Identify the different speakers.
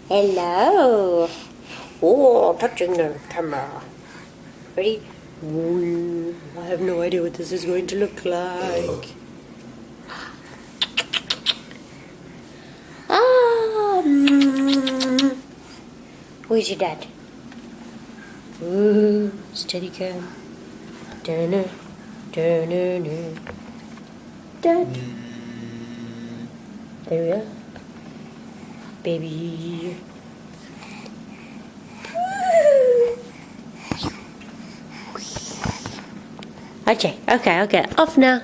Speaker 1: Hello. Oh, touching the camera. Ready? Ooh, I have no idea what this is going to look like. Ah. Where's your dad? Ooh, steady cam. Dun-dun, dun-dun-dun. Dad. There we are. Baby. Okay, off now.